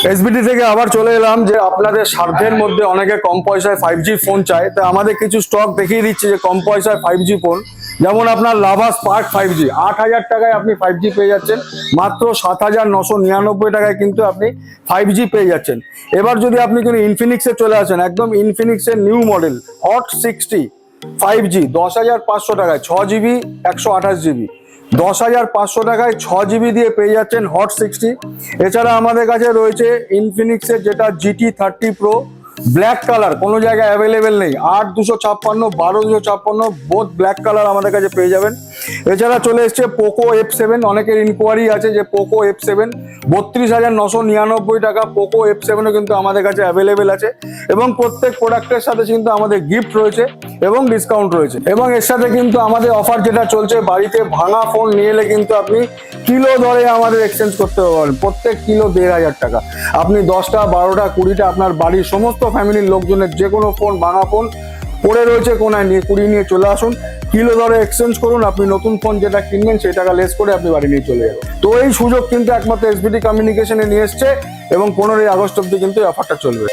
SBT থেকে আবার চলে এলাম যে আপনাদের স্বার্থের মধ্যে অনেকে কম পয়সায় 5G ফোন চায়, তো আমাদের কিছু স্টক দেখিয়ে দিচ্ছে যে কম পয়সায় 5G ফোন। যেমন আপনার লাভা স্পার্ক 5G 8,000 টাকায় আপনি 5G পেয়ে যাচ্ছেন, মাত্র 7,999 টাকায় কিন্তু আপনি 5G পেয়ে যাচ্ছেন। এবার যদি আপনি কোনো ইনফিনিক্সে চলে আসেন, একদম ইনফিনিক্সের নিউ মডেল হট 60 5G 10,500 টাকায় 6GB 128GB, 10,500 টাকায় 6GB দিয়ে পেয়ে যাচ্ছেন হট 60। এছাড়া আমাদের কাছে রয়েছে ইনফিনিক্সের যেটা GT30 প্রো ব্ল্যাক কালার, কোনো জায়গায় অ্যাভেলেবেল নেই, 8,256 12,256 বোথ ব্ল্যাক কালার আমাদের কাছে পেয়ে যাবেন। এছাড়া চলে এসছে পোকো F7, অনেকের ইনকোয়ারি আছে যে পোকো F7 32,999 টাকা পোকো F7ও কিন্তু আমাদের কাছে অ্যাভেলেবেল আছে, এবং প্রত্যেক প্রোডাক্টের সাথে কিন্তু আমাদের গিফট রয়েছে এবং ডিসকাউন্ট রয়েছে। এবং এর সাথে কিন্তু আমাদের অফার যেটা চলছে, বাড়িতে ভাঙা ফোন নিয়ে এলে কিন্তু আপনি কিলো দরে আমাদের এক্সচেঞ্জ করতে পারবেন, প্রত্যেক কিলো 1,500 টাকা। আপনি 10টা 12টা 20টা আপনার বাড়ির সমস্ত ফ্যামিলির লোকজনের যে কোনো ফোন, ভাঙা ফোন পড়ে রয়েছে কোনায়, নিয়ে কুড়িয়ে নিয়ে চলে আসুন, কিলো দরে এক্সচেঞ্জ করুন, আপনি নতুন ফোন যেটা কিনবেন সেই টাকা লেস করে আপনি বাড়ি নিয়ে চলে যাবেন। তো এই সুযোগ কিন্তু একমাত্র এসবিটি কমিউনিকেশনে নিয়ে এসছে, এবং 15ই আগস্ট অব্দি কিন্তু এই অফারটা চলবে।